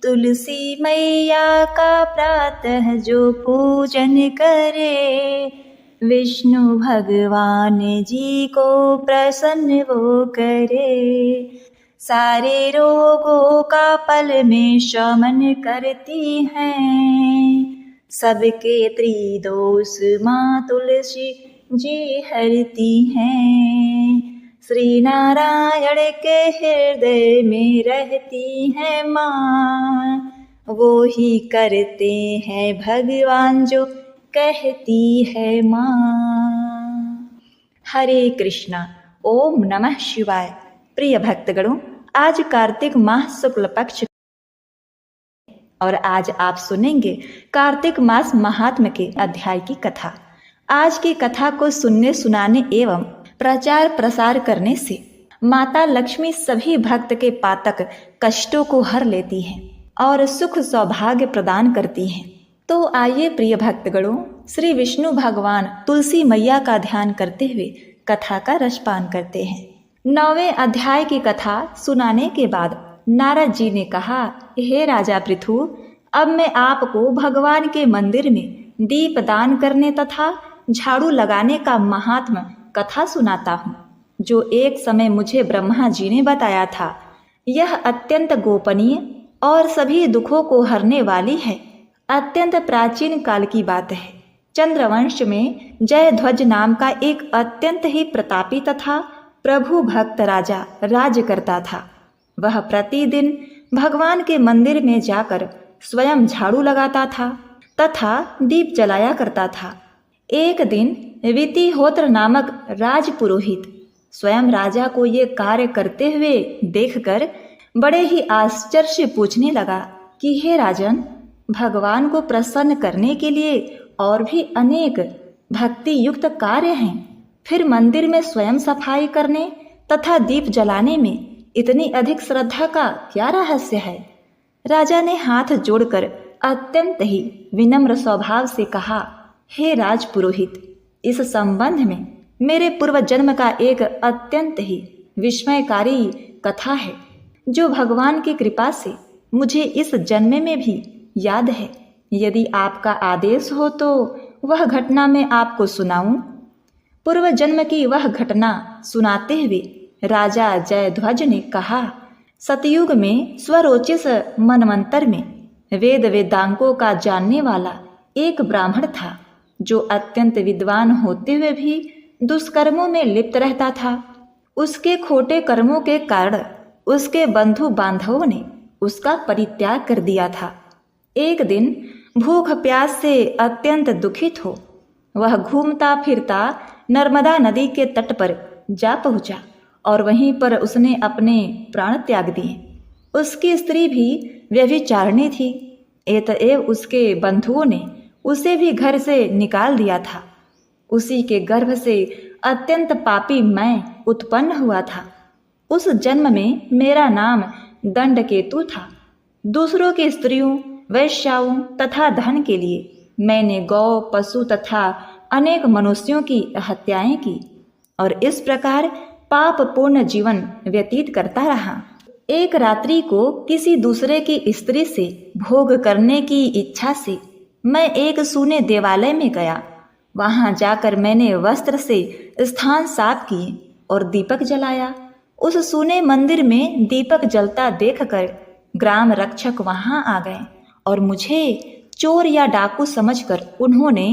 तुलसी मैया का प्रातः जो पूजन करे, विष्णु भगवान जी को प्रसन्न वो करे। सारे रोगों का पल में शमन करती हैं, सबके त्रिदोष माँ तुलसी जी हरती हैं। श्री नारायण के हृदय में रहती हैं माँ, वो ही करते हैं भगवान जो कहती है माँ। हरे कृष्णा। ओम नमः शिवाय। प्रिय भक्तगणों, आज कार्तिक माह शुक्ल पक्ष और आज आप सुनेंगे कार्तिक मास महात्म के अध्याय की कथा। आज की कथा को सुनने सुनाने एवं प्रचार प्रसार करने से माता लक्ष्मी सभी भक्त के पातक कष्टों को हर लेती हैं और सुख सौभाग्य प्रदान करती हैं। तो आइए प्रिय भक्तगणों, श्री विष्णु भगवान तुलसी मैया का ध्यान करते हुए कथा का रसपान करते हैं। 9वें अध्याय की कथा सुनाने के बाद नारद जी ने कहा, हे राजा पृथु, अब मैं आपको भगवान के मंदिर में दीप दान करने तथा झाड़ू लगाने का महात्म कथा सुनाता हूँ, जो एक समय मुझे ब्रह्मा जी ने बताया था। यह अत्यंत गोपनीय और सभी दुखों को हरने वाली है। अत्यंत प्राचीन काल की बात है। चंद्रवंश में जयध्वज नाम का एक अत्यंत ही प्रतापी तथा प्रभु भक्त राजा राज करता था। वह प्रतिदिन भगवान के मंदिर में जाकर स्वयं झाड़ू लगाता था तथा दीप जलाया करता था। एक दिन वितिहोत्र नामक राजपुरोहित स्वयं राजा को ये कार्य करते हुए देखकर बड़े ही आश्चर्य से पूछने लगा कि हे राजन, भगवान को प्रसन्न करने के लिए और भी अनेक भक्ति युक्त कार्य हैं, फिर मंदिर में स्वयं सफाई करने तथा दीप जलाने में इतनी अधिक श्रद्धा का क्या रहस्य है? राजा ने हाथ जोड़कर अत्यंत ही विनम्र स्वभाव से कहा, हे राजपुरोहित, इस संबंध में मेरे पूर्व जन्म का एक अत्यंत ही विस्मयकारी कथा है, जो भगवान की कृपा से मुझे इस जन्म में भी याद है। यदि आपका आदेश हो तो वह घटना मैं आपको सुनाऊं। पूर्व जन्म की वह घटना सुनाते हुए राजा जयध्वज ने कहा, सतयुग में स्वरोचिष मनवंतर में वेद वेदांगों का जानने वाला एक ब्राह्मण था, जो अत्यंत विद्वान होते हुए भी दुष्कर्मों में लिप्त रहता था। उसके खोटे कर्मों के कारण उसके बंधु बांधवों ने उसका परित्याग कर दिया था। एक दिन भूख प्यास से अत्यंत दुखित हो वह घूमता फिरता नर्मदा नदी के तट पर जा पहुंचा और वहीं पर उसने अपने प्राण त्याग दिए। उसकी स्त्री भी व्यभिचारिणी थी। एतएव उसके बंधुओं ने उसे भी घर से निकाल दिया था। उसी के गर्भ से अत्यंत पापी मैं उत्पन्न हुआ था। उस जन्म में मेरा नाम दंडकेतु था। दूसरों की स्त्रियों, वैश्याओं तथा धन के लिए मैंने गौ, पशु तथा अनेक मनुष्यों की हत्याएं की और इस प्रकार पाप पूर्ण जीवन व्यतीत करता रहा। एक रात्रि को किसी दूसरे की स्त्री से भोग करने की इच्छा से मैं एक सूने देवालय में गया। वहां जाकर मैंने वस्त्र से स्थान साफ किए और दीपक जलाया। उस सूने मंदिर में दीपक जलता देखकर ग्राम रक्षक वहां आ गए और मुझे चोर या डाकू समझकर उन्होंने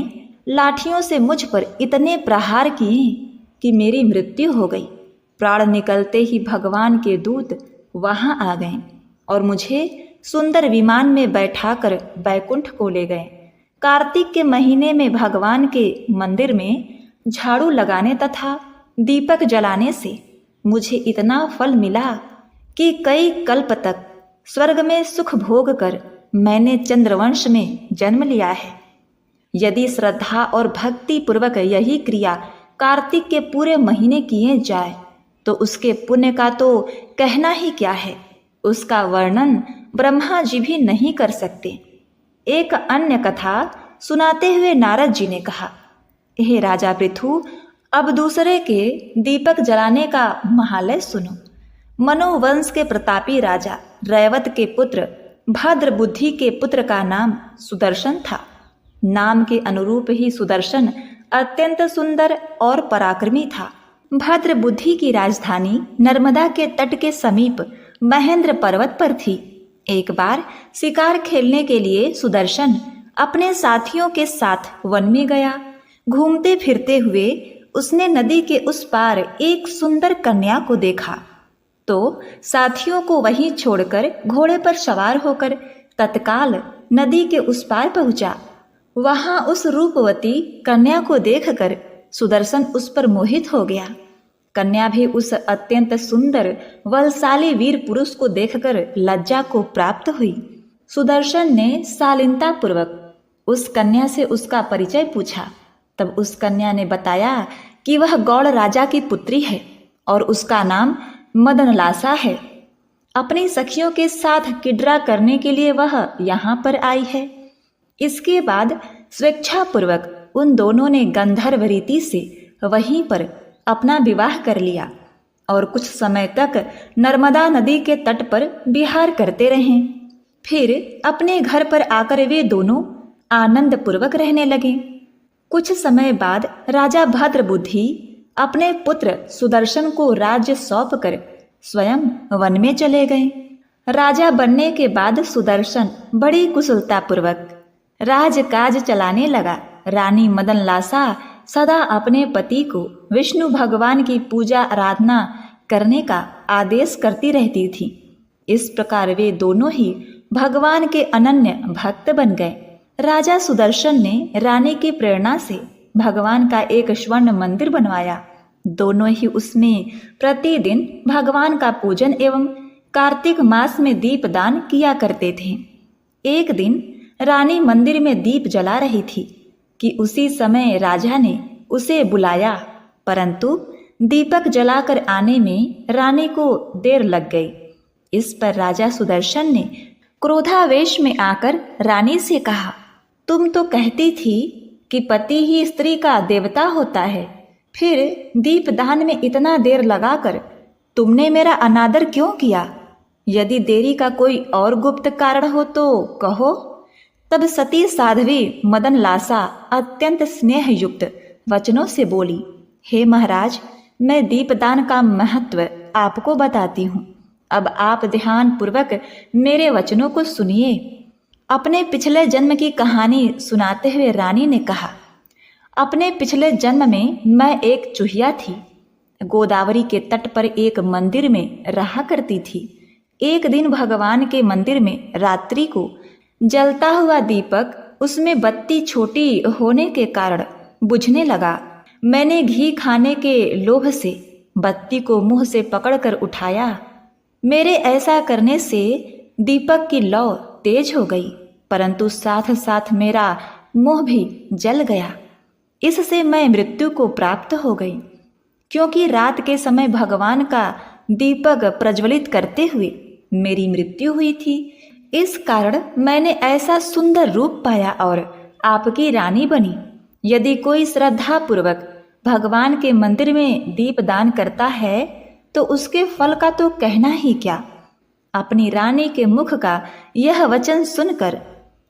लाठियों से मुझ पर इतने प्रहार किए कि मेरी मृत्यु हो गई। प्राण निकलते ही भगवान के दूत वहां आ गए और मुझे सुंदर विमान में बैठाकर बैकुंठ को ले गए। कार्तिक के महीने में भगवान के मंदिर में झाड़ू लगाने तथा दीपक जलाने से मुझे इतना फल मिला कि कई कल्प तक स्वर्ग में सुख भोग कर मैंने चंद्रवंश में जन्म लिया है। यदि श्रद्धा और भक्ति पूर्वक यही क्रिया कार्तिक के पूरे महीने किए जाए तो उसके पुण्य का तो कहना ही क्या है, उसका वर्णन ब्रह्मा जी भी नहीं कर सकते। एक अन्य कथा सुनाते हुए नारद जी ने कहा, हे राजा पृथु, अब दूसरे के दीपक जलाने का महालय सुनो। मनोवंश के प्रतापी राजा रैवत के पुत्र भद्र बुद्धि के पुत्र का नाम सुदर्शन था। नाम के अनुरूप ही सुदर्शन अत्यंत सुंदर और पराक्रमी था। भद्र बुद्धि की राजधानी नर्मदा के तट के समीप महेंद्र पर्वत पर थी। एक बार शिकार खेलने के लिए सुदर्शन अपने साथियों के साथ वन में गया। घूमते फिरते हुए उसने नदी के उस पार एक सुंदर कन्या को देखा, तो साथियों को वहीं छोड़कर घोड़े पर सवार होकर तत्काल नदी के उस पार पहुंचा। वहां उस रूपवती कन्या को देखकर सुदर्शन उस पर मोहित हो गया। कन्या भी उस अत्यंत सुंदर बलशाली वीर पुरुष को देखकर लज्जा को प्राप्त हुई। सुदर्शन ने शालीनता पूर्वक उस कन्या से उसका परिचय पूछा। तब उस कन्या ने बताया कि वह गौड़ राजा की पुत्री है और उसका नाम मदनलासा है। अपनी सखियों के साथ किडरा करने के लिए वह यहाँ पर आई है। इसके बाद स्वेच्छापूर्वक उन दोनों ने गंधर्व रीति से वहीं पर अपना विवाह कर लिया और कुछ समय तक नर्मदा नदी के तट पर विहार करते रहे। फिर अपने घर पर आकर वे दोनों आनंद पूर्वक रहने लगे। कुछ समय बाद राजा भद्रबुद्धि अपने पुत्र सुदर्शन को राज्य सौंपकर स्वयं वन में चले गए। राजा बनने के बाद सुदर्शन बड़ी कुशलता पूर्वक राजकाज चलाने लगा। रानी मदनलासा सदा अपने पति को विष्णु भगवान की पूजा आराधना करने का आदेश करती रहती थी। इस प्रकार वे दोनों ही भगवान के अनन्य भक्त बन गए। राजा सुदर्शन ने रानी की प्रेरणा से भगवान का एक स्वर्ण मंदिर बनवाया। दोनों ही उसमें प्रतिदिन भगवान का पूजन एवं कार्तिक मास में दीपदान किया करते थे। एक दिन रानी मंदिर में दीप जला रही थी कि उसी समय राजा ने उसे बुलाया, परंतु दीपक जलाकर आने में रानी को देर लग गई। इस पर राजा सुदर्शन ने क्रोधावेश में आकर रानी से कहा, तुम तो कहती थी कि पति ही स्त्री का देवता होता है, फिर दीपदान में इतना देर लगाकर तुमने मेरा अनादर क्यों किया? यदि देरी का कोई और गुप्त कारण हो तो कहो। तब सती साध्वी मदनलासा अत्यंत स्नेह युक्त वचनों से बोली, हे महाराज, मैं दीपदान का महत्व आपको बताती हूँ। अब आप ध्यान पूर्वक मेरे वचनों को सुनिए। अपने पिछले जन्म की कहानी सुनाते हुए रानी ने कहा, अपने पिछले जन्म में मैं एक चूहिया थी। गोदावरी के तट पर एक मंदिर में रहा करती थी। एक दिन भगवान के मंदिर में रात्रि को जलता हुआ दीपक उसमें बत्ती छोटी होने के कारण बुझने लगा। मैंने घी खाने के लोभ से बत्ती को मुंह से पकड़कर उठाया। मेरे ऐसा करने से दीपक की लौ तेज हो गई, परंतु साथ साथ मेरा मुंह भी जल गया। इससे मैं मृत्यु को प्राप्त हो गई, क्योंकि रात के समय भगवान का दीपक प्रज्वलित करते हुए मेरी मृत्यु हुई थी। इस कारण मैंने ऐसा सुंदर रूप पाया और आपकी रानी बनी। यदि कोई श्रद्धा पूर्वक भगवान के मंदिर में दीपदान करता है तो उसके फल का तो कहना ही क्या। अपनी रानी के मुख का यह वचन सुनकर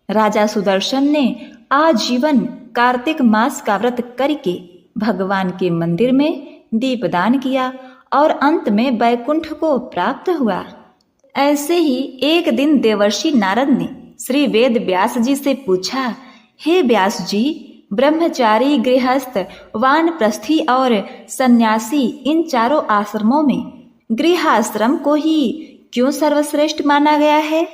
राजा सुदर्शन ने आजीवन कार्तिक मास का व्रत करके भगवान के मंदिर में दीपदान किया और अंत में वैकुंठ को प्राप्त हुआ। ऐसे ही एक दिन देवर्षि नारद ने श्री वेद व्यास जी से पूछा, हे व्यास जी, ब्रह्मचारी, गृहस्थ, वानप्रस्थी और सन्यासी इन चारों आश्रमों में गृहाश्रम को ही क्यों सर्वश्रेष्ठ माना गया है?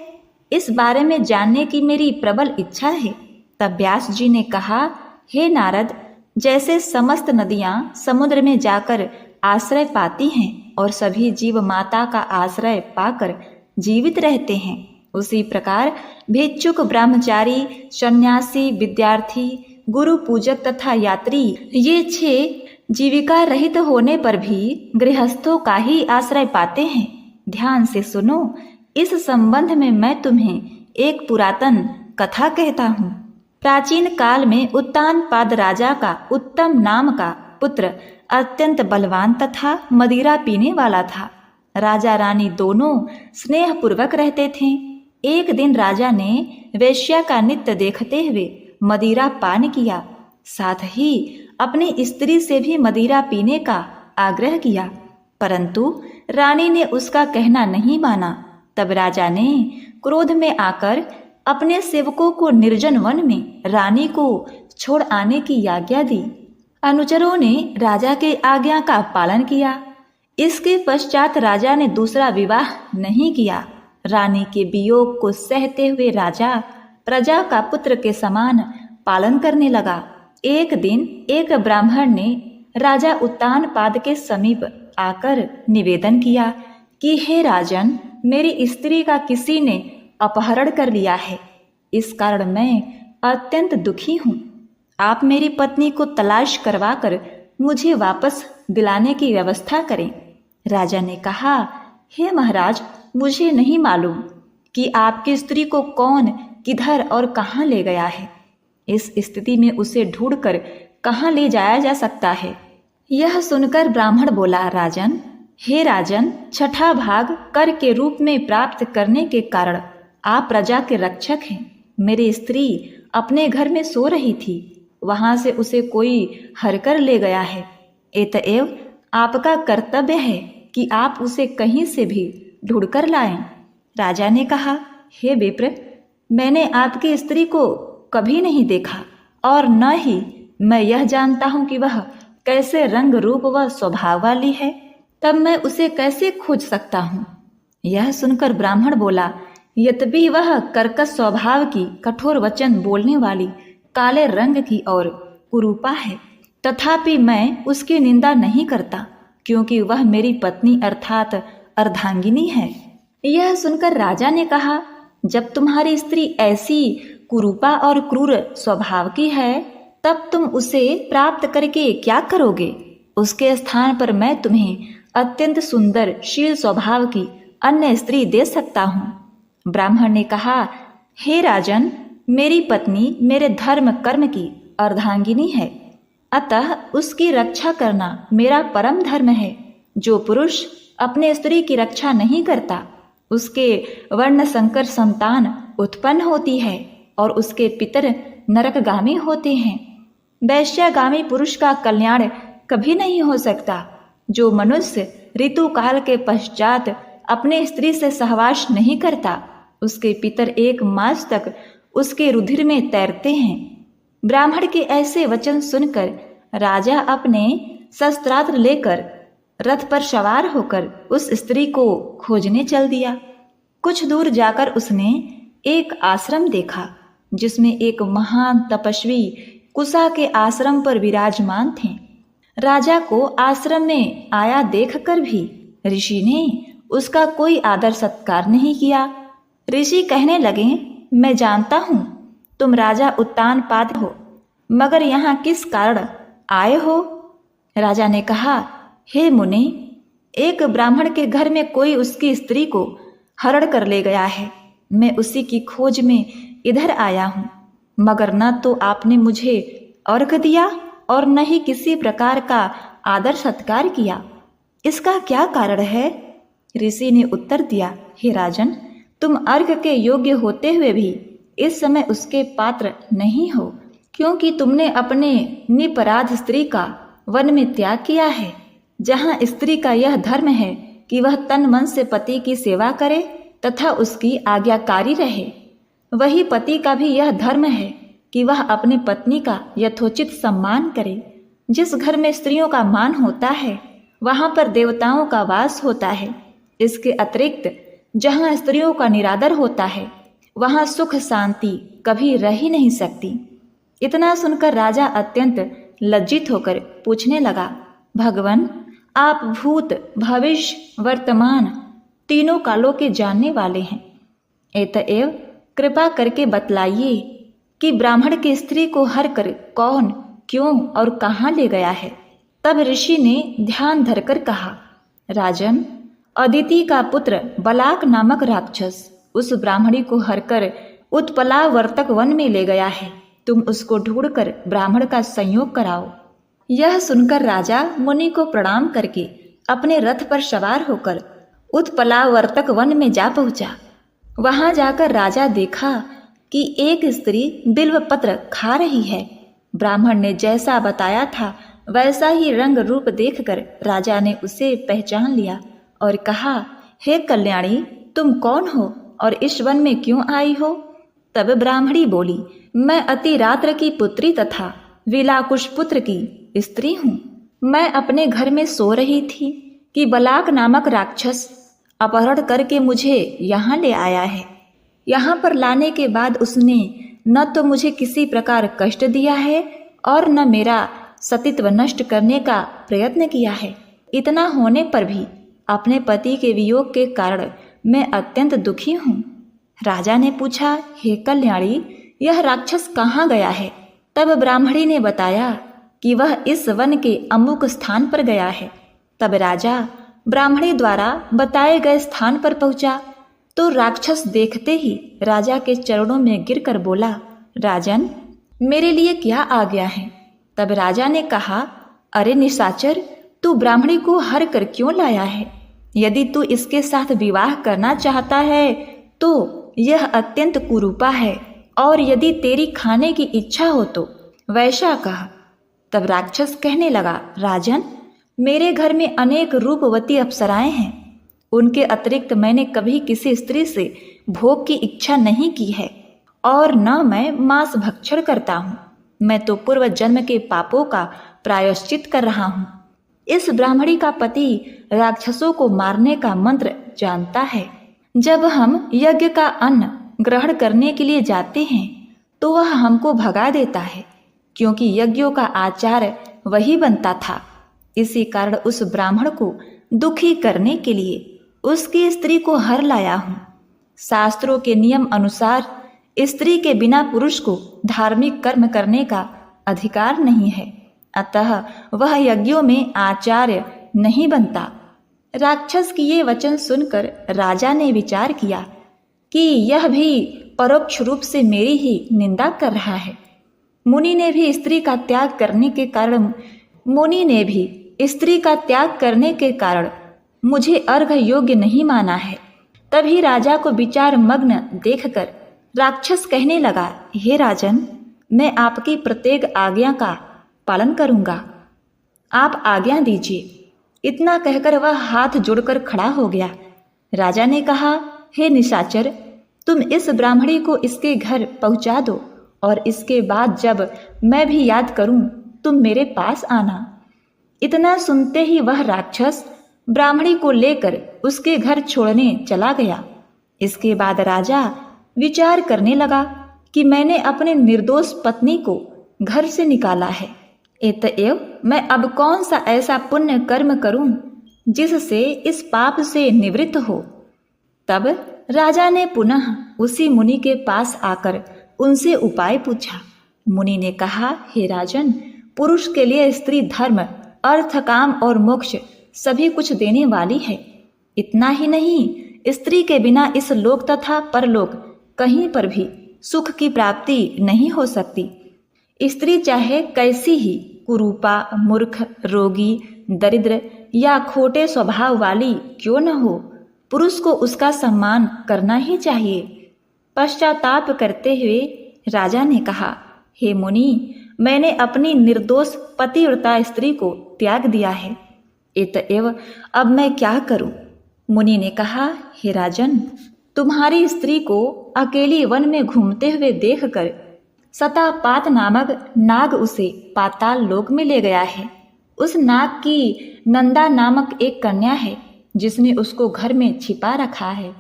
इस बारे में जानने की मेरी प्रबल इच्छा है। तब व्यास जी ने कहा, हे नारद, जैसे समस्त नदियां समुद्र में जाकर आश्रय पाती हैं और सभी जीव माता का आश्रय पाकर जीवित रहते हैं, उसी प्रकार भिक्षुक, ब्रह्मचारी, सन्यासी, विद्यार्थी, गुरु पूजक तथा यात्री ये 6 जीविका रहित होने पर भी गृहस्थों का ही आश्रय पाते हैं। ध्यान से सुनो। इस संबंध में मैं तुम्हें एक पुरातन कथा कहता हूँ। प्राचीन काल में उत्तानपाद राजा का उत्तम नाम का पुत्र अत्यंत बलवान तथा मदिरा पीने वाला था। राजा रानी दोनों स्नेह पूर्वक रहते थे। एक दिन राजा ने वेश्या का नृत्य देखते हुए मदिरा पान किया, साथ ही अपनी स्त्री से भी मदिरा पीने का आग्रह किया, परंतु रानी ने उसका कहना नहीं माना। तब राजा ने क्रोध में आकर अपने सेवकों को निर्जन वन में रानी को छोड़ आने की आज्ञा दी। अनुचरों ने राजा के आज्ञा का पालन किया। इसके पश्चात राजा ने दूसरा विवाह नहीं किया। रानी के वियोग को सहते हुए राजा प्रजा का पुत्र के समान पालन करने लगा। एक दिन एक ब्राह्मण ने राजा उत्तानपाद के समीप आकर निवेदन किया कि हे राजन, मेरी स्त्री का किसी ने अपहरण कर लिया है, इस कारण मैं अत्यंत दुखी हूँ। आप मेरी पत्नी को तलाश करवाकर मुझे वापस दिलाने की व्यवस्था करें। राजा ने कहा, हे महाराज, मुझे नहीं मालूम कि आपकी स्त्री को कौन किधर और कहाँ ले गया है। इस स्थिति में उसे ढूंढकर कहाँ ले जाया जा सकता है। यह सुनकर ब्राह्मण बोला, राजन, हे राजन, छठा भाग कर के रूप में प्राप्त करने के कारण आप प्रजा के रक्षक हैं। मेरी स्त्री अपने घर में सो रही थी, वहां से उसे कोई हरकर ले गया है। अतएव आपका कर्तव्य है कि आप उसे कहीं से भी ढूंढकर लाएं। राजा ने कहा, हे विप्र, मैंने आपकी स्त्री को कभी नहीं देखा और न ही मैं यह जानता हूं कि वह कैसे रंग रूप व स्वभाव वाली है, तब मैं उसे कैसे खोज सकता हूँ। यह सुनकर ब्राह्मण बोला, यद्यपि वह कर्कश स्वभाव की, कठोर वचन बोलने वाली, काले रंग की और कुरूपा है, तथापि मैं उसकी निंदा नहीं करता, क्योंकि वह मेरी पत्नी अर्थात अर्धांगिनी है। यह सुनकर राजा ने कहा, जब तुम्हारी स्त्री ऐसी कुरूपा और क्रूर स्वभाव की है, तब तुम उसे प्राप्त करके क्या करोगे? उसके स्थान पर मैं तुम्हें अत्यंत सुंदर शील स्वभाव की अन्य स्त्री दे सकता हूँ। ब्राह्मण ने कहा, हे राजन, मेरी पत्नी मेरे धर्म कर्म की अर्धांगिनी है, अतः उसकी रक्षा करना मेरा परम धर्म है। जो पुरुष अपने स्त्री की रक्षा नहीं करता, उसके वर्ण संकर संतान उत्पन्न होती है और उसके पितर नरकगामी होते हैं। वैश्यागामी पुरुष का कल्याण कभी नहीं हो सकता। जो मनुष्य ऋतु काल के पश्चात अपने स्त्री से सहवास नहीं करता, उसके पितर 1 मास तक उसके रुधिर में तैरते हैं। ब्राह्मण के ऐसे वचन सुनकर राजा अपने शस्त्रास्त्र लेकर रथ पर सवार होकर उस स्त्री को खोजने चल दिया। कुछ दूर जाकर उसने एक आश्रम देखा, जिसमें एक महान तपस्वी कुशा के आश्रम पर विराजमान थे। राजा को आश्रम में आया देखकर भी ऋषि ने उसका कोई आदर सत्कार नहीं किया। ऋषि कहने लगे, मैं जानता हूँ तुम राजा उत्तानपाद हो, मगर यहाँ किस कारण आए हो? राजा ने कहा, हे मुनि, एक ब्राह्मण के घर में कोई उसकी स्त्री को हरण कर ले गया है। मैं उसी की खोज में इधर आया हूँ, मगर न तो आपने मुझे अर्घ दिया और न ही किसी प्रकार का आदर सत्कार किया। इसका क्या कारण है? ऋषि ने उत्तर दिया, हे राजन, तुम अर्घ के योग्य होते हुए भी इस समय उसके पात्र नहीं हो, क्योंकि तुमने अपने निपराध स्त्री का वन में त्याग किया है, जहाँ स्त्री का यह धर्म है कि वह तन मन से पति की सेवा करे तथा उसकी आज्ञाकारी रहे। वही पति का भी यह धर्म है कि वह अपनी पत्नी का यथोचित सम्मान करे। जिस घर में स्त्रियों का मान होता है, वहां पर देवताओं का वास होता है। इसके अतिरिक्त जहां स्त्रियों का निरादर होता है, वहां सुख शांति कभी रह ही नहीं सकती। इतना सुनकर राजा अत्यंत लज्जित होकर पूछने लगा, भगवान, आप भूत, भविष्य, वर्तमान तीनों कालों के जानने वाले हैं, अतएव कृपा करके बतलाइए कि ब्राह्मण की स्त्री को हर कर कौन, क्यों और कहाँ ले गया है। तब ऋषि ने ध्यान धरकर कहा, राजन, अदिति का पुत्र बलाक नामक राक्षस उस ब्राह्मणी को हरकर उत्पलावर्तक वन में ले गया है। तुम उसको ढूंढकर ब्राह्मण का संयोग कराओ। यह सुनकर राजा मुनि को प्रणाम करके अपने रथ पर सवार होकर उत्पलावर्तक वन में जा पहुंचा। वहां जाकर राजा देखा कि एक स्त्री बिल्व पत्र खा रही है। ब्राह्मण ने जैसा बताया था वैसा ही रंग रूप देखकर राजा ने उसे पहचान लिया और कहा, हे कल्याणी, तुम कौन हो और इस वन में क्यों आई हो? तब ब्राह्मणी बोली, मैं अतिरात्र की पुत्री तथा विलाकुश पुत्र की स्त्री हूँ। मैं अपने घर में सो रही थी कि बलाक नामक राक्षस अपहरण करके मुझे यहाँ ले आया है। यहाँ पर लाने के बाद उसने न तो मुझे किसी प्रकार कष्ट दिया है और न मेरा सतीत्व नष्ट करने का प्रयत्न किया है। इतना होने पर भी अपने पति के वियोग के कारण मैं अत्यंत दुखी हूँ। राजा ने पूछा, हे कल्याणी, यह राक्षस कहाँ गया है? तब ब्राह्मणी ने बताया कि वह इस वन के अमुक स्थान पर गया है। तब राजा ब्राह्मणी द्वारा बताए गए स्थान पर पहुंचा तो राक्षस देखते ही राजा के चरणों में गिरकर बोला, राजन, मेरे लिए क्या आज्ञा है? तब राजा ने कहा, अरे निशाचर, तू ब्राह्मणी को हर कर क्यों लाया है? यदि तू इसके साथ विवाह करना चाहता है तो यह अत्यंत कुरूपा है, और यदि तेरी खाने की इच्छा हो तो वैसा कह। तब राक्षस कहने लगा, राजन, मेरे घर में अनेक रूपवती अप्सराएं हैं। उनके अतिरिक्त मैंने कभी किसी स्त्री से भोग की इच्छा नहीं की है और न मैं मांस भक्षण करता हूँ। मैं तो पूर्व जन्म के पापों का प्रायश्चित कर रहा हूँ। इस ब्राह्मणी का पति राक्षसों को मारने का मंत्र जानता है। जब हम यज्ञ का अन्न ग्रहण करने के लिए जाते हैं तो वह हमको भगा देता है, क्योंकि यज्ञों का आचार वही बनता था। इसी कारण उस ब्राह्मण को दुखी करने के लिए उसकी स्त्री को हर लाया हूँ। शास्त्रों के नियम अनुसार स्त्री के बिना पुरुष को धार्मिक कर्म करने का अधिकार नहीं है, अतः वह यज्ञों में आचार्य नहीं बनता। राक्षस की ये वचन सुनकर राजा ने विचार किया कि यह भी परोक्ष रूप से मेरी ही निंदा कर रहा है। मुनि ने भी स्त्री का त्याग करने के कारण मुझे अर्घ्य योग्य नहीं माना है। तभी राजा को विचार मग्न देखकर राक्षस कहने लगा, हे राजन, मैं आपकी प्रत्येक आज्ञा का पालन करूंगा, आप आज्ञा दीजिए। इतना कहकर वह हाथ जोड़कर खड़ा हो गया। राजा ने कहा, हे निशाचर, तुम इस ब्राह्मणी को इसके घर पहुंचा दो और इसके बाद जब मैं भी याद करूं तुम मेरे पास आना। इतना सुनते ही वह राक्षस ब्राह्मणी को लेकर उसके घर छोड़ने चला गया। इसके बाद राजा विचार करने लगा कि मैंने अपने निर्दोष पत्नी को घर से निकाला है, अतएव मैं अब कौन सा ऐसा पुण्य कर्म करूं जिससे इस पाप से निवृत्त हो। तब राजा ने पुनः उसी मुनि के पास आकर उनसे उपाय पूछा। मुनि ने कहा, हे राजन, पुरुष के लिए स्त्री धर्म, अर्थ, काम और मोक्ष सभी कुछ देने वाली है। इतना ही नहीं, स्त्री के बिना इस लोक तथा परलोक कहीं पर भी सुख की प्राप्ति नहीं हो सकती। स्त्री चाहे कैसी ही कुरूपा, मूर्ख, रोगी, दरिद्र या खोटे स्वभाव वाली क्यों न हो, पुरुष को उसका सम्मान करना ही चाहिए। पश्चाताप करते हुए राजा ने कहा, हे मुनि, मैंने अपनी निर्दोष पतिव्रता स्त्री को त्याग दिया है, अतएव अब मैं क्या करूं? मुनि ने कहा, हे राजन, तुम्हारी स्त्री को अकेली वन में घूमते हुए देखकर सतापात नामक नाग उसे पाताल लोक में ले गया है। उस नाग की नंदा नामक एक कन्या है जिसने उसको घर में छिपा रखा है।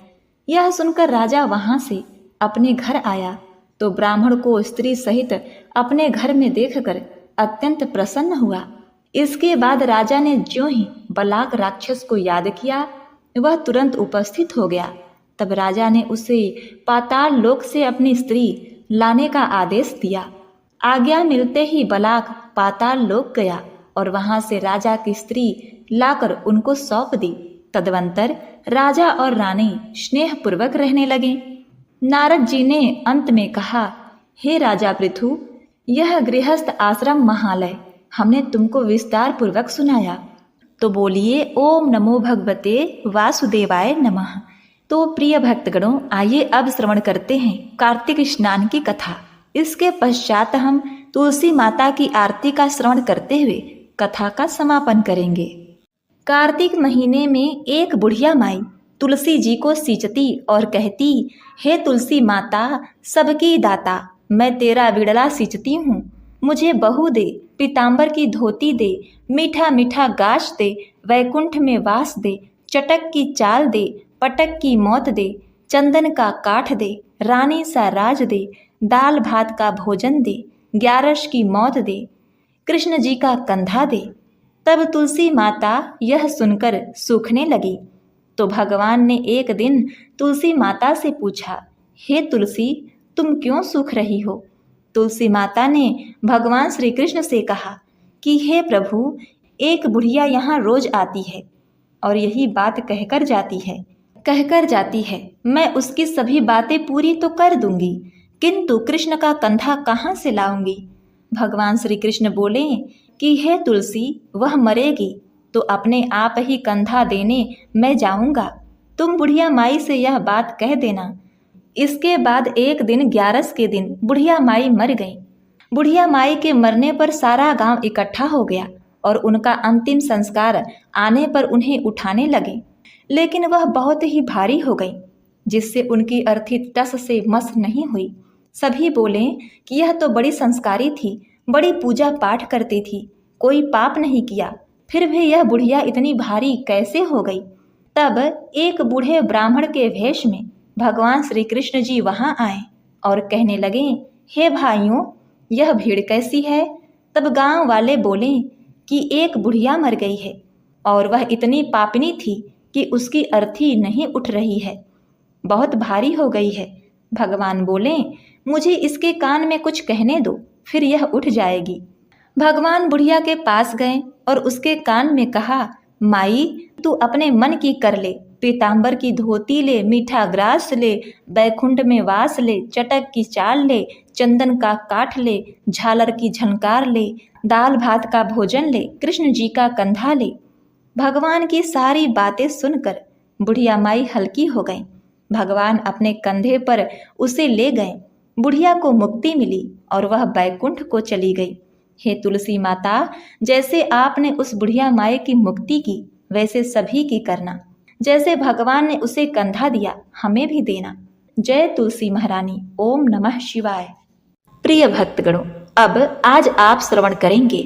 यह सुनकर राजा वहां से अपने घर आया तो ब्राह्मण को स्त्री सहित अपने घर में देखकर अत्यंत प्रसन्न हुआ। इसके बाद राजा ने ज्यों ही बलाक राक्षस को याद किया, वह तुरंत उपस्थित हो गया। तब राजा ने उसे पाताल लोक से अपनी स्त्री लाने का आदेश दिया। आज्ञा मिलते ही बलाक पाताल लोक गया और वहां से राजा की स्त्री लाकर उनको सौंप दी। तदवंतर राजा और रानी स्नेह पूर्वक रहने लगे। नारद जी ने अंत में कहा, हे राजा पृथु, यह गृहस्थ आश्रम महालय हमने तुमको विस्तार पूर्वक सुनाया, तो बोलिए ओम नमो भगवते वासुदेवाय नमः। तो प्रिय भक्तगणों, आइए अब श्रवण करते हैं कार्तिक स्नान की कथा। इसके पश्चात हम तुलसी माता की आरती का श्रवण करते हुए कथा का समापन करेंगे। कार्तिक महीने में एक बुढ़िया माई तुलसी जी को सींचती और कहती, हे तुलसी माता सबकी दाता, मैं तेरा बिड़ला सींचती हूँ, मुझे बहू दे, पीताम्बर की धोती दे, मीठा मीठा गाश दे, वैकुंठ में वास दे, चटक की चाल दे, पटक की मौत दे, चंदन का काठ दे, रानी सा राज दे, दाल भात का भोजन दे, ग्यारस की मौत दे, कृष्ण जी का कंधा दे। तब तुलसी माता यह सुनकर सूखने लगी। तो भगवान ने एक दिन तुलसी माता से पूछा, हे तुलसी, तुम क्यों सूख रही हो? तुलसी माता ने भगवान श्री कृष्ण से कहा कि हे प्रभु, एक बुढ़िया यहाँ रोज आती है और यही बात कहकर जाती है। मैं उसकी सभी बातें पूरी तो कर दूंगी, किंतु कृष्ण का कंधा कहाँ से लाऊंगी? भगवान श्री कृष्ण बोले कि हे तुलसी, वह मरेगी तो अपने आप ही कंधा देने मैं जाऊंगा, तुम बुढ़िया माई से यह बात कह देना। इसके बाद एक दिन ग्यारस के दिन बुढ़िया माई मर गई। बुढ़िया माई के मरने पर सारा गांव इकट्ठा हो गया और उनका अंतिम संस्कार आने पर उन्हें उठाने लगे, लेकिन वह बहुत ही भारी हो गई, जिससे उनकी अर्थी टस से मस नहीं हुई। सभी बोले कि यह तो बड़ी संस्कारी थी, बड़ी पूजा पाठ करती थी, कोई पाप नहीं किया, फिर भी यह बुढ़िया इतनी भारी कैसे हो गई? तब एक बूढ़े ब्राह्मण के वेश में भगवान श्री कृष्ण जी वहां आए और कहने लगे, हे भाइयों, यह भीड़ कैसी है? तब गांव वाले बोले कि एक बुढ़िया मर गई है और वह इतनी पापिनी थी कि उसकी अर्थी नहीं उठ रही है, बहुत भारी हो गई है। भगवान बोले, मुझे इसके कान में कुछ कहने दो, फिर यह उठ जाएगी। भगवान बुढ़िया के पास गए और उसके कान में कहा, माई, तू अपने मन की कर ले, पीताम्बर की धोती ले, मीठा ग्रास ले, बैकुंठ में वास ले, चटक की चाल ले, चंदन का काठ ले, झालर की झनकार ले, दाल भात का भोजन ले, कृष्ण जी का कंधा ले। भगवान की सारी बातें सुनकर बुढ़िया माई हल्की हो गई। भगवान अपने कंधे पर उसे ले गए। बुढ़िया को मुक्ति मिली और वह बैकुंठ को चली गई। हे तुलसी माता, जैसे आपने उस बुढ़िया माई की मुक्ति की, वैसे सभी की करना। जैसे भगवान ने उसे कंधा दिया, हमें भी देना। जय तुलसी महारानी। ओम नमः शिवाय। प्रिय भक्तगणों, अब आज आप श्रवण करेंगे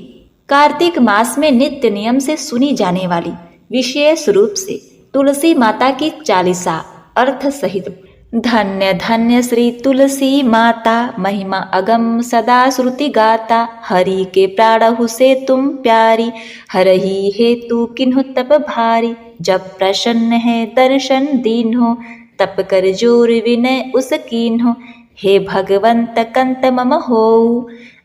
कार्तिक मास में नित्य नियम से सुनी जाने वाली विशेष रूप से तुलसी माता की चालीसा अर्थ सहित। धन्य धन्य श्री तुलसी माता, महिमा अगम सदा श्रुति गाता, हरि के प्राणहु से तुम प्यारी, हरहि हेतु किन्हु तप भारी, जब प्रसन्न है दर्शन दीन्हो, तप कर जोर विनय उस कीन्हो, हे भगवंत कंत मम होऊ,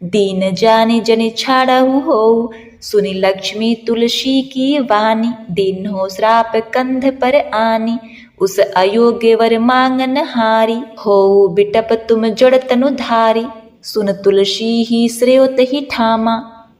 दीन जानि जनि छाड़हु होऊ, सुनि लक्ष्मी तुलसी की वाणी, दीन्हो श्राप कंध पर आनी, उस अयोग्य वर मांगन हारी, होऊ बिटप तुम जड़ तनु धारी, सुन तुलसी ही श्रेयोत ही ठामा,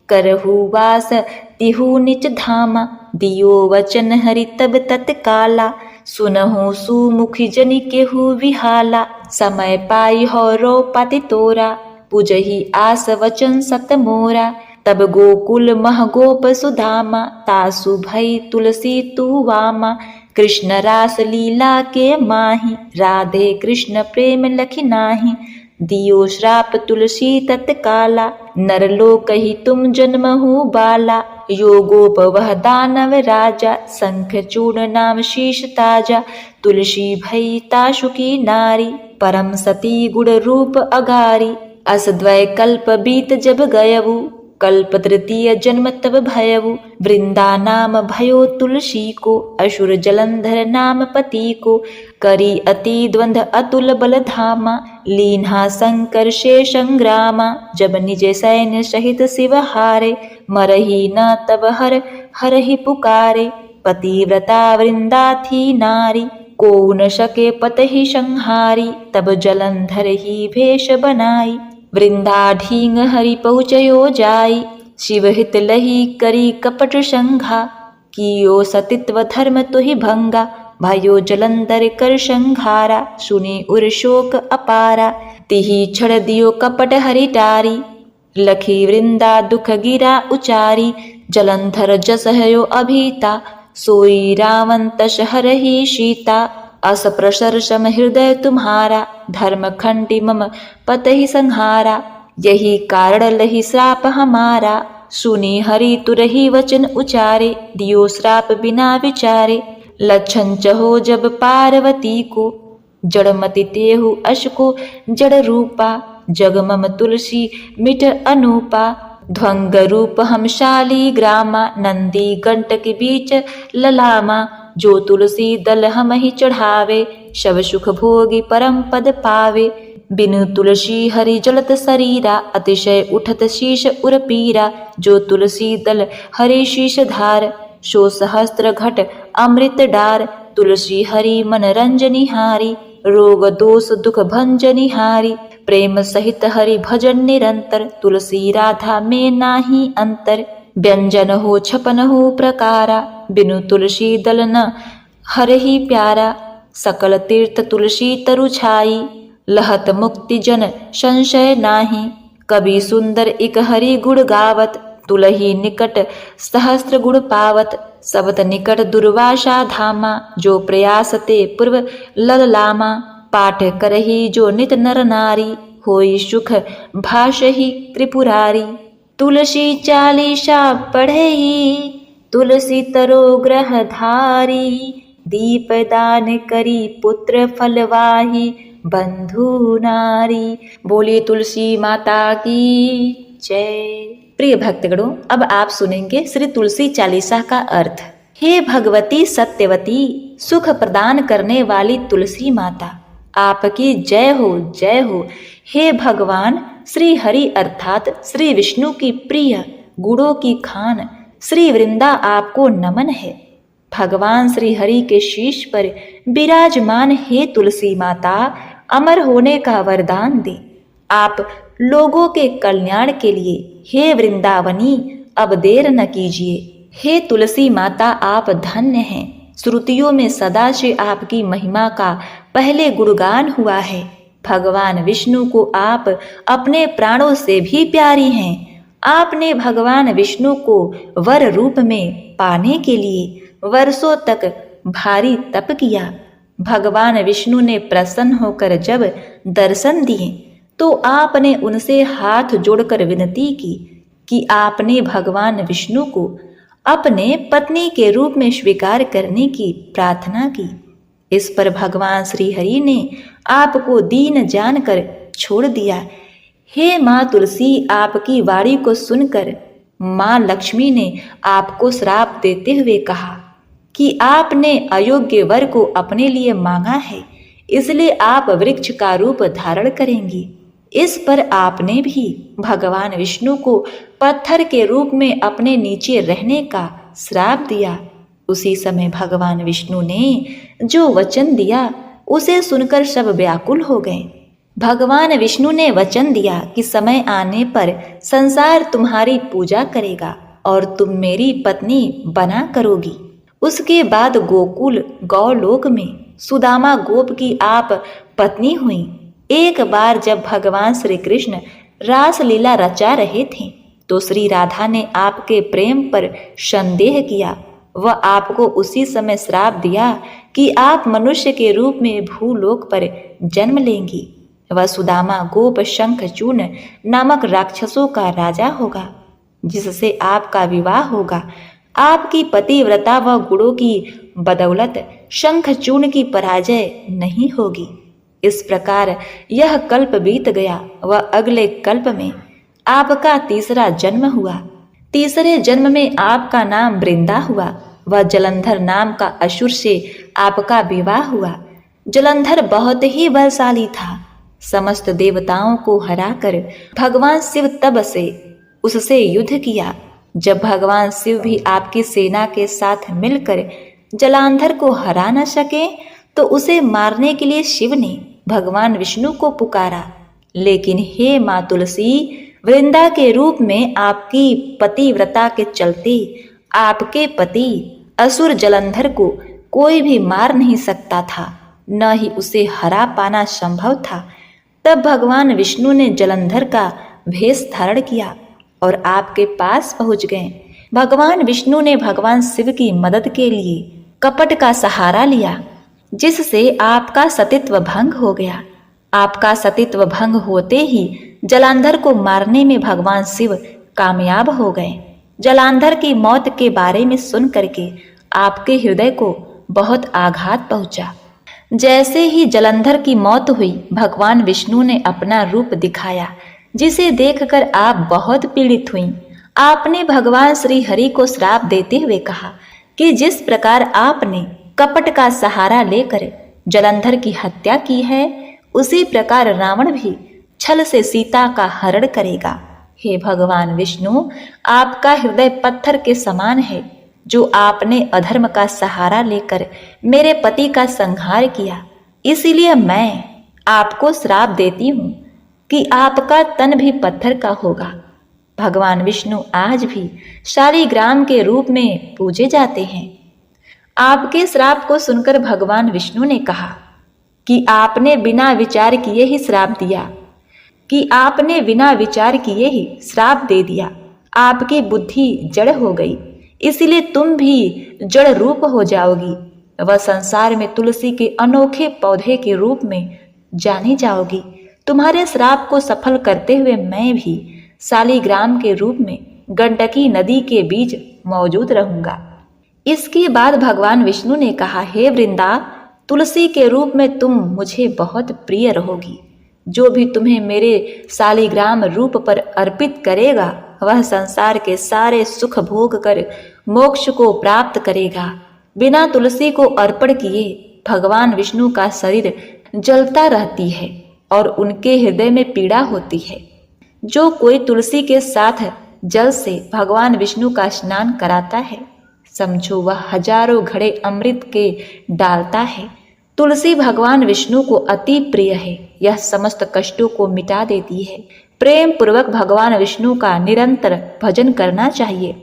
करहु वास तिहु निच धामा, दियो वचन हरि तब तत्काला, सुनहु सुमुखी जनि केहु विहाला, समय पाई हो रो पाति तोरा, पूजहि आस वचन सत मोरा, तब गोकुल मह गोप सुदामा, तासु भई तुलसी तू वामा, कृष्ण रास लीला के माही, राधे कृष्ण प्रेम लखि नाही, दियो श्राप तुलसी तत्काला, नरलोक ही तुम जन्महु बाला, योगोप वह दानव राजा, शंख चूर्ण नाम शीश ताजा, तुलसी भई ताशु की नारी, परम सती गुण रूप अगारी, असद्वय कल्प बीत जब गयवु, कल्प तृतीय जन्म तब भयवु, वृंदा नाम भयो तुलसी को, असुर जलंधर नाम पति को, करी अति द्वंद अतुल बल धामा, लीन्हा शंकर से संग्रामा, जब निज सैन्य सहित शिव हारे, मरही न तब हर हर ही पुकारे, पतिव्रता वृंदा थी नारी, को न सके पत ही संहारी, तब जलंधर ही भेष बनाई, वृंदा ढींग हरि पहुँचयो जाई, शिव हित लही करी कपट संघा, कियो सतित्व धर्म तुहि भंगा, भयो जलंधर कर संघारा, सुने उर शोक अपारा। तिहि छड़ दियो कपट हरि टारी, लखी वृंदा दुख गिरा उचारी। जलंधर जस हयो अभीता, सोई रावण तस हरहि सीता। अस प्रसरसम हृदय तुम्हारा, धर्म खंडी मम पतहि संहारा। यही कारण लही श्राप हमारा, सुनी हरि तुरही वचन उचारे। दियो श्राप बिना विचारे, लक्षण चहो जब पार्वती को। जड़मति तेहु अश को जड़ रूपा, जग मम तुलसी मिट अनूपा। ध्वंग रूप हम शाली ग्रामा, नंदी गंटक बीच ललामा। जो तुलसी दल हम ही चढ़ावे, शव सुख भोगी परम पद पावे। बिनु तुलसी हरि जलत शरीरा, अतिशय उठत शीश उर पीरा। जो तुलसी दल हरि शीश धार, सो सहस्त्र घट अमृत डार। तुलसी हरि मन रंजनी हारी, रोग दोष दुख भंजनी हारी। प्रेम सहित हरि भजन निरंतर, तुलसी राधा में नाही अंतर। व्यंजन हो छपन हो प्रकारा, बिनु तुलसी दल न हरहि प्यारा। सकल तीर्थ तुलसी तरु छाई, लहत मुक्ति जन संशय नाही। कवि सुंदर इक हरि गुण गावत, तुलही निकट सहस्त्र गुण पावत। सबत निकट दुर्वासा धामा, जो प्रयास ते पूर्व लललामा। पाठ करही जो नित नर नारी, होई सुख भाषहि त्रिपुरारी। तुलसी चालीसा पढ़हि, तुलसी तरो ग्रह धारी। दीप दान करी पुत्र फलवाही, बंधु नारी। बोलिए तुलसी माता की जय। प्रिय भक्तगणों, अब आप सुनेंगे श्री तुलसी चालीसा का अर्थ। हे भगवती सत्यवती, सुख प्रदान करने वाली तुलसी माता, आपकी जय हो जय हो। हे भगवान श्री हरि अर्थात श्री विष्णु की प्रिय गुणों की खान श्री वृंदा आपको नमन है। भगवान श्री हरि के शीश पर विराजमान हे तुलसी माता, अमर होने का वरदान दे। आप लोगों के कल्याण के लिए हे वृंदावनी अब देर न कीजिए। हे तुलसी माता आप धन्य हैं। श्रुतियों में सदा से आपकी महिमा का पहले गुणगान हुआ है। भगवान विष्णु को आप अपने प्राणों से भी प्यारी हैं। आपने भगवान विष्णु को वर रूप में पाने के लिए वर्षों तक भारी तप किया। भगवान विष्णु ने प्रसन्न होकर जब दर्शन दिए तो आपने उनसे हाथ जोड़कर विनती की कि आपने भगवान विष्णु को अपने पत्नी के रूप में स्वीकार करने की प्रार्थना की। इस पर भगवान श्री हरि ने आपको दीन जानकर छोड़ दिया। हे माँ तुलसी, आपकी वाणी को सुनकर माँ लक्ष्मी ने आपको श्राप देते हुए कहा कि आपने अयोग्य वर को अपने लिए मांगा है, इसलिए आप वृक्ष का रूप धारण करेंगी। इस पर आपने भी भगवान विष्णु को पत्थर के रूप में अपने नीचे रहने का श्राप दिया। उसी समय भगवान विष्णु ने जो वचन दिया उसे सुनकर सब व्याकुल हो गए। भगवान विष्णु ने वचन दिया कि समय आने पर संसार तुम्हारी पूजा करेगा और तुम मेरी पत्नी बना करोगी। उसके बाद गोकुल गौलोक में सुदामा गोप की आप पत्नी हुई। एक बार जब भगवान श्री कृष्ण रास लीला रचा रहे थे तो श्री राधा ने आपके प्रेम पर संदेह किया। वह आपको उसी समय श्राप दिया कि आप मनुष्य के रूप में भूलोक पर जन्म लेंगी। वह सुदामा गोप शंखचूर्ण नामक राक्षसों का राजा होगा, जिससे आपका विवाह होगा। आपकी पतिव्रता व गुणों की बदौलत शंखचूर्ण की पराजय नहीं होगी। इस प्रकार यह कल्प बीत गया व अगले कल्प में आपका तीसरा जन्म हुआ। तीसरे जन्म में आपका नाम वृंदा हुआ व जलंधर नाम का असुर से आपका विवाह हुआ। जलंधर बहुत ही बलशाली था। समस्त देवताओं को हराकर भगवान शिव तब से उससे युद्ध किया। जब भगवान शिव भी आपकी सेना के साथ मिलकर जलांधर को हरा न सके तो उसे मारने के लिए शिव ने भगवान विष्णु को पुकारा। लेकिन हे माँ तुलसी, वृंदा के रूप में आपकी पतिव्रता के चलते आपके पति असुर जलंधर को कोई भी मार नहीं सकता था, न ही उसे हरा पाना संभव था। तब भगवान विष्णु ने जलंधर का भेष धारण किया और आपके पास पहुंच गए। भगवान विष्णु ने भगवान शिव की मदद के लिए कपट का सहारा लिया, जिससे आपका सतीत्व भंग हो गया। आपका सतीत्व भंग होते ही जलांधर को मारने में भगवान शिव कामयाब हो गए। जलांधर की मौत के बारे में सुन करके आपके हृदय को बहुत आघात पहुंचा। जैसे ही जलंधर की मौत हुई, भगवान विष्णु ने अपना रूप दिखाया, जिसे देखकर आप बहुत पीड़ित हुईं। आपने भगवान श्री हरि को श्राप देते हुए कहा कि जिस प्रकार आपने कपट का सहारा लेकर जलंधर की हत्या की है, उसी प्रकार रावण भी छल से सीता का हरण करेगा। हे भगवान विष्णु, आपका हृदय पत्थर के समान है, जो आपने अधर्म का सहारा लेकर मेरे पति का संहार किया। इसीलिए मैं आपको श्राप देती हूँ कि आपका तन भी पत्थर का होगा। भगवान विष्णु आज भी शालिग्राम के रूप में पूजे जाते हैं। आपके श्राप को सुनकर भगवान विष्णु ने कहा कि आपने बिना विचार किए ही श्राप दिया, कि आपने बिना विचार किए ही श्राप दे दिया। आपकी बुद्धि जड़ हो गई, इसलिए तुम भी जड़ रूप हो जाओगी। वह संसार में तुलसी के अनोखे पौधे के रूप में जानी जाओगी। तुम्हारे श्राप को सफल करते हुए मैं भी शालिग्राम के रूप में गंडकी नदी के बीच मौजूद रहूंगा। इसके बाद भगवान विष्णु ने कहा, हे वृंदा, तुलसी के रूप में तुम मुझे बहुत प्रिय रहोगी। जो भी तुम्हें मेरे शालिग्राम रूप पर अर्पित करेगा, वह संसार के सारे सुख भोग कर मोक्ष को प्राप्त करेगा। बिना तुलसी को अर्पण किए भगवान विष्णु का शरीर जलता रहती है और उनके हृदय में पीड़ा होती है। जो कोई तुलसी के साथ जल से भगवान विष्णु का स्नान कराता है, समझो वह हजारों घड़े अमृत के डालता है। तुलसी भगवान विष्णु को अति प्रिय है। यह समस्त कष्टों को मिटा देती है। प्रेम पूर्वक भगवान विष्णु का निरंतर भजन करना चाहिए।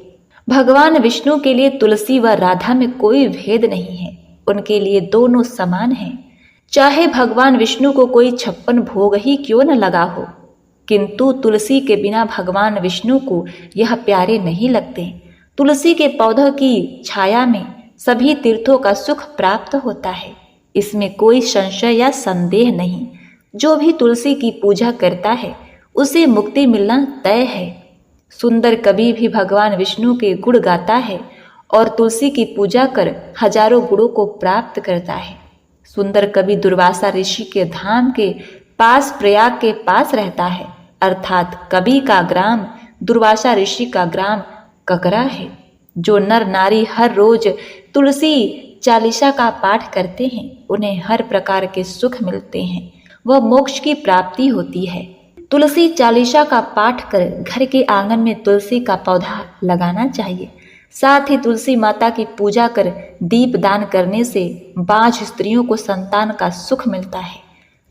भगवान विष्णु के लिए तुलसी व राधा में कोई भेद नहीं है। उनके लिए दोनों समान हैं। चाहे भगवान विष्णु को कोई 56 भोग ही क्यों न लगा हो, किंतु तुलसी के बिना भगवान विष्णु को यह प्यारे नहीं लगते। तुलसी के पौधों की छाया में सभी तीर्थों का सुख प्राप्त होता है, इसमें कोई संशय या संदेह नहीं। जो भी तुलसी की पूजा करता है उसे मुक्ति मिलना तय है। सुंदर कवि भी भगवान विष्णु के गुण गाता है और तुलसी की पूजा कर हजारों गुणों को प्राप्त करता है। सुंदर कवि दुर्वासा ऋषि के धाम के पास प्रयाग के पास रहता है, अर्थात कवि का ग्राम दुर्वासा ऋषि का ग्राम ककरा है। जो नर नारी हर रोज तुलसी चालीसा का पाठ करते हैं, उन्हें हर प्रकार के सुख मिलते हैं, वह मोक्ष की प्राप्ति होती है। तुलसी चालीसा का पाठ कर घर के आंगन में तुलसी का पौधा लगाना चाहिए। साथ ही तुलसी माता की पूजा कर दीप दान करने से बाँझ स्त्रियों को संतान का सुख मिलता है।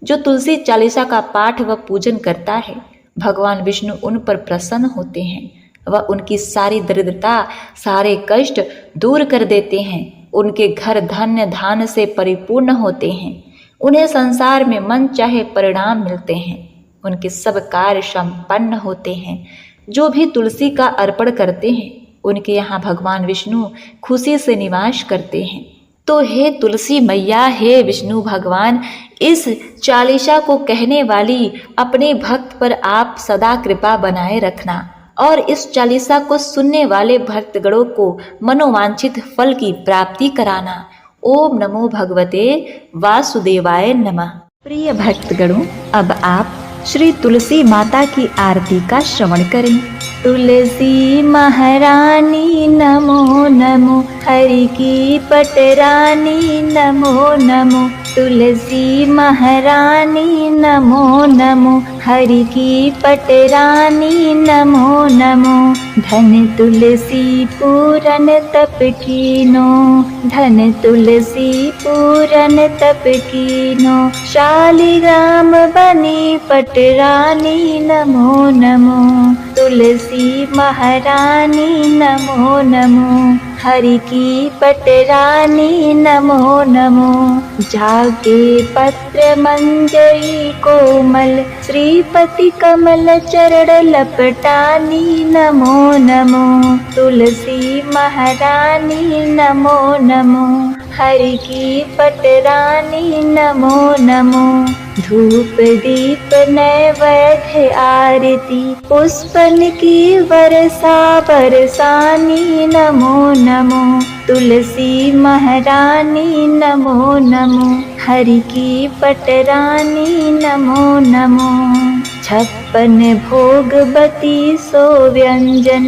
जो तुलसी चालीसा का पाठ व पूजन करता है, भगवान विष्णु उन पर प्रसन्न होते हैं। वह उनकी सारी दरिद्रता, सारे कष्ट दूर कर देते हैं। उनके घर धन्य धान से परिपूर्ण होते हैं। उन्हें संसार में मन चाहे परिणाम मिलते हैं। उनके सब कार्य संपन्न होते हैं। जो भी तुलसी का अर्पण करते हैं, उनके यहाँ भगवान विष्णु खुशी से निवास करते हैं। तो हे तुलसी मैया, हे विष्णु भगवान, इस चालीसा को कहने वाली अपने भक्त पर आप सदा कृपा बनाए रखना और इस चालीसा को सुनने वाले भक्तगणों को मनोवांछित फल की प्राप्ति कराना। ओम नमो भगवते वासुदेवाय नमः। प्रिय भक्तगणों, अब आप श्री तुलसी माता की आरती का श्रवण करें। तुलसी महारानी नमो नमो, हरि की पटरानी नमो नमो। तुलसी महारानी नमो नमो, हरि की पटरानी नमो नमो। धन तुलसी पूरन तप कीनो, धन तुलसी पूरन तप कीनो। शालिग्राम बनी पटरानी नमो नमो। तुलसी महारानी नमो नमो। हरि की पटरानी नमो नमो। जाके पत्र मंजरी कोमल, श्रीपति कमल चरण लपटानी नमो नमो। तुलसी महारानी नमो नमो, हरि की पटरानी नमो नमो। धूप दीप नैवेद्य आरती, पुष्पन की वर्षा बरसानी नमो नमो। तुलसी महारानी नमो नमो, हरि की पटरानी नमो नमो। 56 भोगवती सो व्यंजन,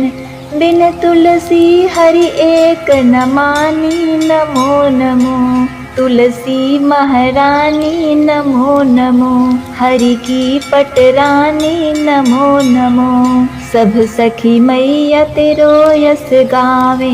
बिन तुलसी हरि एक न मानी नमो नमो। तुलसी महारानी नमो नमो, हरि की पटरानी नमो नमो। सब सखी मैया तेरो यस गावे,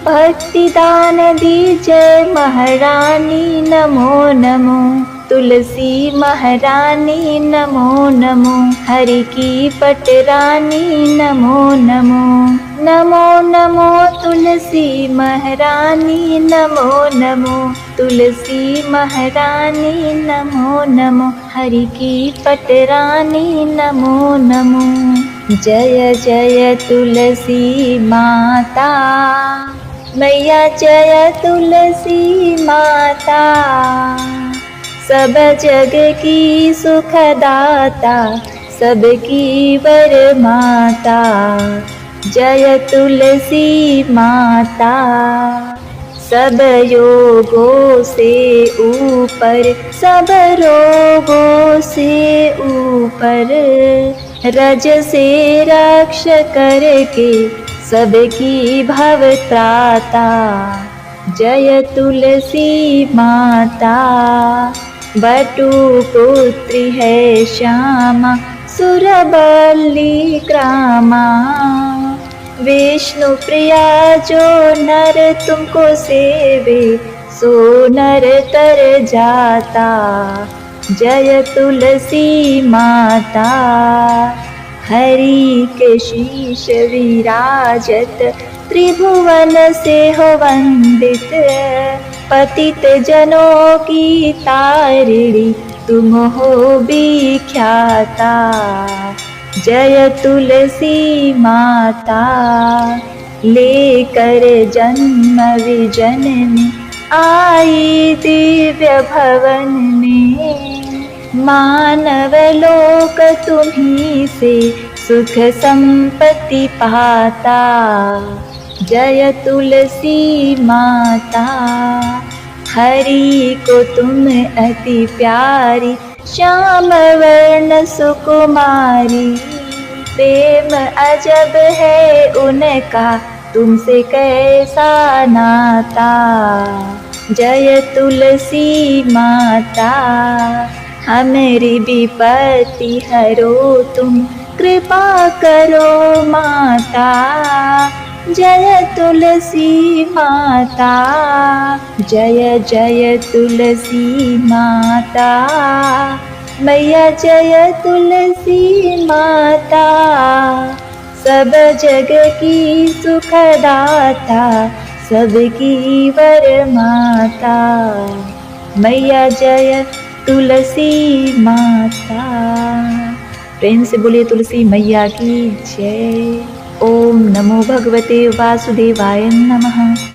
भक्ति दान दीजै महारानी नमो नमो। तुलसी महारानी नमो नमो, हरि की पटरानी नमो नमो। नमो नमो तुलसी महारानी नमो नमो। तुलसी महारानी नमो नमो, हरि की पटरानी नमो नमो। जय जय तुलसी माता, मैया जय तुलसी माता। सब जग की सुखदाता, सबकी वर माता। जय तुलसी माता। सब योगों से ऊपर, सब रोगों से ऊपर, रज से रक्ष करके सबकी भव त्राता। जय तुलसी माता। बटु पुत्री है श्यामा, सुरबली ग्रामा। विष्णु प्रिया जो नर तुमको सेवे, सो नर तर जाता। जय तुलसी माता। हरि के शीश विराजत, त्रिभुवन से हो वंदित। पतित जनों की तारिणी, तुम हो विख्याता। जय तुलसी माता। लेकर जन्म विजन में, आई दिव्य भवन में। मानव लोक तुम्हीं से सुख संपत्ति पाता। जय तुलसी माता। हरि को तुम अति प्यारी, श्याम वर्ण सुकुमारी। प्रेम अजब है उनका, तुमसे कैसा नाता। जय तुलसी माता। हमारी विपत्ति हरो तुम, कृपा करो माता। जय तुलसी माता। जय जय तुलसी माता। मैया जय तुलसी माता। सब जग की सुखदाता, सबकी वर माता। मैया जय तुलसी माता। प्रेम से बोलिए तुलसी मैया की जय। ओम नमो भगवते वासुदेवाय नमः।